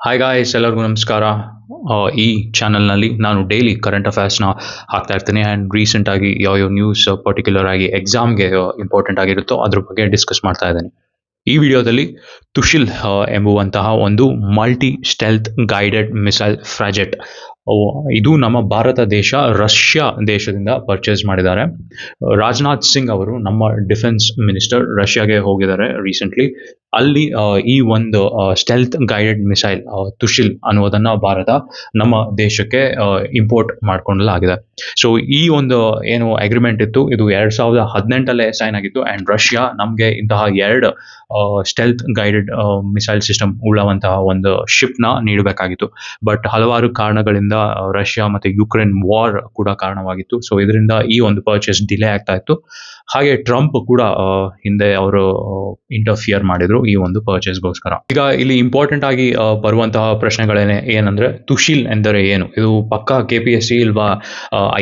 Hi guys, ಎಲ್ಲರಿಗೂ ನಮಸ್ಕಾರ. ಈ ಚಾನಲ್ನಲ್ಲಿ ನಾನು ಡೈಲಿ ಕರೆಂಟ್ ಅಫೇರ್ಸ್ನ ಹಾಕ್ತಾ ಇರ್ತೀನಿ. ಆ್ಯಂಡ್ ರೀಸೆಂಟಾಗಿ ಯಾವ ನ್ಯೂಸ್ ಪರ್ಟಿಕ್ಯುಲರ್ ಆಗಿ ಎಕ್ಸಾಮ್ಗೆ ಇಂಪಾರ್ಟೆಂಟ್ ಆಗಿರುತ್ತೋ ಅದ್ರ ಬಗ್ಗೆ ಡಿಸ್ಕಸ್ ಮಾಡ್ತಾ ಇದ್ದೀನಿ. ಈ ವಿಡಿಯೋದಲ್ಲಿ ತುಶಿಲ್ ಎಂಬುವಂತಹ ಒಂದು ಮಲ್ಟಿ ಸ್ಟೆಲ್ತ್ ಗೈಡೆಡ್ ಮಿಸೈಲ್ ಫ್ರಾಜೆಟ್, ಇದು ನಮ್ಮ ಭಾರತ ದೇಶ ರಷ್ಯಾ ದೇಶದಿಂದ ಪರ್ಚೇಸ್ ಮಾಡಿದ್ದಾರೆ. ರಾಜನಾಥ್ ಸಿಂಗ್ ಅವರು, ನಮ್ಮ ಡಿಫೆನ್ಸ್ ಮಿನಿಸ್ಟರ್, ರಷ್ಯಾಗೆ ಹೋಗಿದ್ದಾರೆ ರೀಸೆಂಟ್ಲಿ. ಅಲ್ಲಿ ಈ ಒಂದು ಸ್ಟೆಲ್ತ್ ಗೈಡೆಡ್ ಮಿಸೈಲ್ ತುಶಿಲ್ ಅನ್ನೋದನ್ನ ಭಾರತ ನಮ್ಮ ದೇಶಕ್ಕೆ ಇಂಪೋರ್ಟ್ ಮಾಡ್ಕೊಳ್ಳಲಾಗಿದೆ. ಸೊ ಈ ಒಂದು ಏನು ಅಗ್ರಿಮೆಂಟ್ ಇತ್ತು, ಇದು 2018 ಸೈನ್ ಆಗಿತ್ತು. ಆ್ಯಂಡ್ ರಷ್ಯಾ ನಮಗೆ ಇಂತಹ ಎರಡು ಸ್ಟೆಲ್ತ್ ಗೈಡೆಡ್ ಮಿಸೈಲ್ ಸಿಸ್ಟಮ್ ಉಳ್ಳವಂತಹ ಒಂದು ಶಿಪ್ನ ನೀಡಬೇಕಾಗಿತ್ತು. ಬಟ್ ಹಲವಾರು ಕಾರಣಗಳಿಂದ ರಷ್ಯಾ ಮತ್ತು ಯುಕ್ರೇನ್ ವಾರ್ ಕೂಡ ಕಾರಣವಾಗಿತ್ತು. ಸೊ ಇದರಿಂದ ಈ ಒಂದು ಪರ್ಚೇಸ್ ಡಿಲೇ ಆಗ್ತಾ ಇತ್ತು. ಹಾಗೆ ಟ್ರಂಪ್ ಕೂಡ ಹಿಂದೆ ಅವರು ಇಂಟರ್ಫಿಯರ್ ಮಾಡಿದ್ರು ಈ ಒಂದು ಪರ್ಚೇಸ್ಗೋಸ್ಕರ. ಈಗ ಇಲ್ಲಿ ಇಂಪಾರ್ಟೆಂಟ್ ಆಗಿ ಬರುವಂತಹ ಪ್ರಶ್ನೆಗಳೇನೆ ಏನಂದ್ರೆ, ತುಶಿಲ್ ಎಂದರೆ ಏನು? ಇದು ಪಕ್ಕಾ KPSC ಇಲ್ವಾ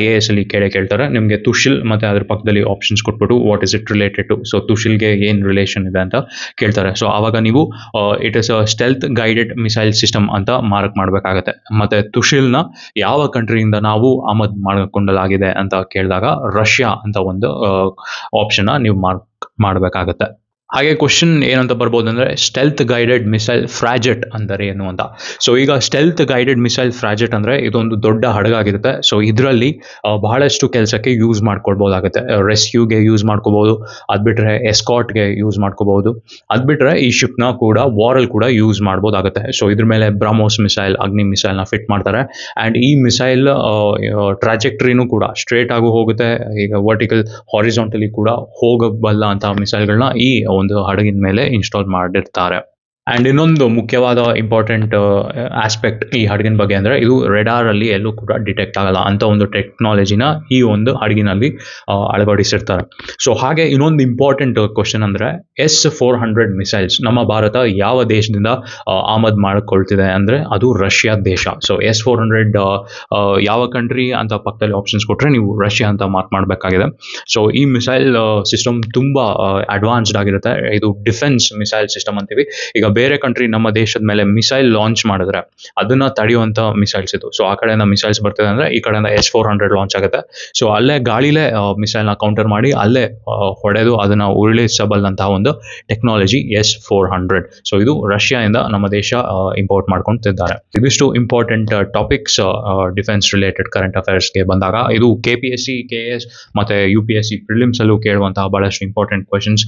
IAS ಅಲ್ಲಿ ಕೇಳ್ತಾರೆ ನಿಮಗೆ. ತುಶಿಲ್ ಮತ್ತೆ ಅದ್ರ ಪಕ್ಕದಲ್ಲಿ ಆಪ್ಷನ್ಸ್ ಕೊಟ್ಬಿಟ್ಟು what is it related to, so ತುಶಿಲ್ಗೆ ಏನ್ ರಿಲೇಷನ್ ಇದೆ ಅಂತ ಕೇಳ್ತಾರೆ. ಸೊ ಆವಾಗ ನೀವು it is a stealth guided missile system ಅಂತ ಮಾರ್ಕ್ ಮಾಡಬೇಕಾಗತ್ತೆ. ಮತ್ತೆ ತುಶಿಲ್ನ ಯಾವ ಕಂಟ್ರಿಯಿಂದ ನಾವು ಆಮದು ಮಾಡಿಕೊಳ್ಳಲಾಗಿದೆ ಅಂತ ಕೇಳಿದಾಗ ರಷ್ಯಾ ಅಂತ ಒಂದು ಆಪ್ಷನ್ ನೀವು ಮಾರ್ಕ್ ಮಾಡಬೇಕಾಗತ್ತೆ. ಹಾಗೆ ಕ್ವಶನ್ ಏನಂತ ಬರ್ಬೋದು ಅಂದ್ರೆ, ಸ್ಟೆಲ್ತ್ ಗೈಡೆಡ್ ಮಿಸೈಲ್ ಫ್ರಾಜೆಟ್ ಅಂದರೆ ಏನು ಅಂತ. ಸೊ ಈಗ ಸ್ಟೆಲ್ತ್ ಗೈಡೆಡ್ ಮಿಸೈಲ್ ಫ್ರಾಜೆಟ್ ಅಂದ್ರೆ ಇದೊಂದು ದೊಡ್ಡ ಹಡಗಾಗಿರುತ್ತೆ. ಸೊ ಇದರಲ್ಲಿ ಬಹಳಷ್ಟು ಕೆಲಸಕ್ಕೆ ಯೂಸ್ ಮಾಡ್ಕೊಳ್ಬಹುದಾಗುತ್ತೆ. ರೆಸ್ಕ್ಯೂಗೆ ಯೂಸ್ ಮಾಡ್ಕೋಬಹುದು, ಅದ್ಬಿಟ್ರೆ ಎಸ್ಕಾಟ್ಗೆ ಯೂಸ್ ಮಾಡ್ಕೋಬಹುದು, ಅದ್ಬಿಟ್ರೆ ಈ ಶಿಪ್ನ ಕೂಡ ವಾರಲ್ಲಿ ಕೂಡ ಯೂಸ್ ಮಾಡ್ಬೋದಾಗುತ್ತೆ. ಸೊ ಇದ್ರ ಮೇಲೆ ಬ್ರಹ್ಮೋಸ್ ಮಿಸೈಲ್, ಅಗ್ನಿ ಮಿಸೈಲ್ನ ಫಿಟ್ ಮಾಡ್ತಾರೆ. ಆ್ಯಂಡ್ ಈ ಮಿಸೈಲ್ ಟ್ರಾಜೆಕ್ಟ್ರಿನೂ ಕೂಡ ಸ್ಟ್ರೇಟ್ ಆಗು ಹೋಗುತ್ತೆ, ಈಗ ವರ್ಟಿಕಲ್ ಹಾರಿಜಾಂಟಲಿ ಕೂಡ ಹೋಗಬಲ್ಲ ಅಂತ ಮಿಸೈಲ್ಗಳನ್ನ ಈ ಒಂದು ಹಡಗಿನ ಮೇಲೆ ಇನ್ಸ್ಟಾಲ್ ಮಾಡಿರ್ತಾರೆ. ಆ್ಯಂಡ್ ಇನ್ನೊಂದು ಮುಖ್ಯವಾದ ಇಂಪಾರ್ಟೆಂಟ್ ಆಸ್ಪೆಕ್ಟ್ ಈ ಹಡಗಿನ ಬಗ್ಗೆ ಅಂದರೆ, ಇದು ರೆಡಾರ್ ಅಲ್ಲಿ ಎಲ್ಲೂ ಕೂಡ ಡಿಟೆಕ್ಟ್ ಆಗಲ್ಲ ಅಂತ ಒಂದು ಟೆಕ್ನಾಲಜಿನ ಈ ಒಂದು ಹಡಗಿನಲ್ಲಿ ಅಳವಡಿಸಿರ್ತಾರೆ. ಸೊ ಹಾಗೆ ಇನ್ನೊಂದು ಇಂಪಾರ್ಟೆಂಟ್ ಕ್ವಶನ್ ಅಂದರೆ, S-400 ಮಿಸೈಲ್ಸ್ ನಮ್ಮ ಭಾರತ ಯಾವ ದೇಶದಿಂದ ಆಮದು ಮಾಡಿಕೊಳ್ತಿದೆ ಅಂದರೆ ಅದು ರಷ್ಯಾ ದೇಶ. ಸೊ S-400 ಯಾವ ಕಂಟ್ರಿ ಅಂತ ಪಕ್ಕದಲ್ಲಿ ಆಪ್ಷನ್ಸ್ ಕೊಟ್ಟರೆ ನೀವು ರಷ್ಯಾ ಅಂತ ಮಾರ್ಕ್ ಮಾಡಬೇಕಾಗಿದೆ. ಸೊ ಈ ಮಿಸೈಲ್ ಸಿಸ್ಟಮ್ ತುಂಬ ಅಡ್ವಾನ್ಸ್ಡ್ ಆಗಿರುತ್ತೆ. ಇದು ಡಿಫೆನ್ಸ್ ಮಿಸೈಲ್ ಸಿಸ್ಟಮ್ ಅಂತೀವಿ. ಈಗ ಬೇರೆ ಕಂಟ್ರಿ ನಮ್ಮ ದೇಶದ ಮೇಲೆ ಮಿಸೈಲ್ ಲಾಂಚ್ ಮಾಡಿದ್ರೆ ಅದನ್ನ ತಡೆಯುವಂತ ಮಿಸೈಲ್ಸ್ ಇದು. ಸೊ ಆ ಕಡೆಯಿಂದ ಮಿಸೈಲ್ಸ್ ಬರ್ತಿದೆ ಅಂದ್ರೆ ಈ ಕಡೆಯಿಂದ S-400 ಲಾಂಚ್ ಆಗುತ್ತೆ. ಸೊ ಅಲ್ಲೇ ಗಾಳಿಲೇ ಮಿಸೈಲ್ನ ಕೌಂಟರ್ ಮಾಡಿ ಅಲ್ಲೇ ಹೊಡೆದು ಅದನ್ನ ಉರುಳಿಸಬಲ್ಲಂತಹ ಒಂದು ಟೆಕ್ನಾಲಜಿ S-400. ಸೊ ಇದು ರಷ್ಯಾದಿಂದ ನಮ್ಮ ದೇಶ ಇಂಪೋರ್ಟ್ ಮಾಡ್ಕೊಳ್ತಿದ್ದಾರೆ. ಇದಿಷ್ಟು important topics defence related current ಅಫೇರ್ಸ್ಗೆ ಬಂದಾಗ. ಇದು KPSC, KS ಮತ್ತೆ UPSC ಪ್ರಿಲಿಮ್ಸ್ ಅಲ್ಲೂ ಕೇಳುವಂತಹ ಬಹಳಷ್ಟು ಇಂಪಾರ್ಟೆಂಟ್ ಕ್ವಶನ್ಸ್.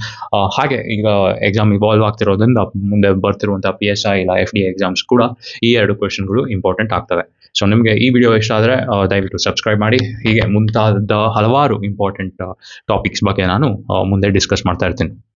ಹಾಗೆ ಈಗ ಎಕ್ಸಾಮ್ ಇವಾಲ್ವ್ ಆಗ್ತಿರೋದ್ರಿಂದ ಮುಂದೆ ಬರ್ತಿರುವಂತಹ PSI ಇಲ್ಲ FDA ಎಕ್ಸಾಮ್ಸ್ ಕೂಡ ಈ ಎರಡು ಕ್ವೆಶನ್ಗಳು ಇಂಪಾರ್ಟೆಂಟ್ ಆಗ್ತವೆ. ಸೊ ನಿಮಗೆ ಈ ವಿಡಿಯೋ ಇಷ್ಟ ಆದರೆ ದಯವಿಟ್ಟು ಸಬ್ಸ್ಕ್ರೈಬ್ ಮಾಡಿ. ಹೀಗೆ ಮುಂತಾದ ಹಲವಾರು ಇಂಪಾರ್ಟೆಂಟ್ ಟಾಪಿಕ್ಸ್ ಬಗ್ಗೆ ನಾನು ಮುಂದೆ ಡಿಸ್ಕಸ್ ಮಾಡ್ತಾ ಇರ್ತೀನಿ.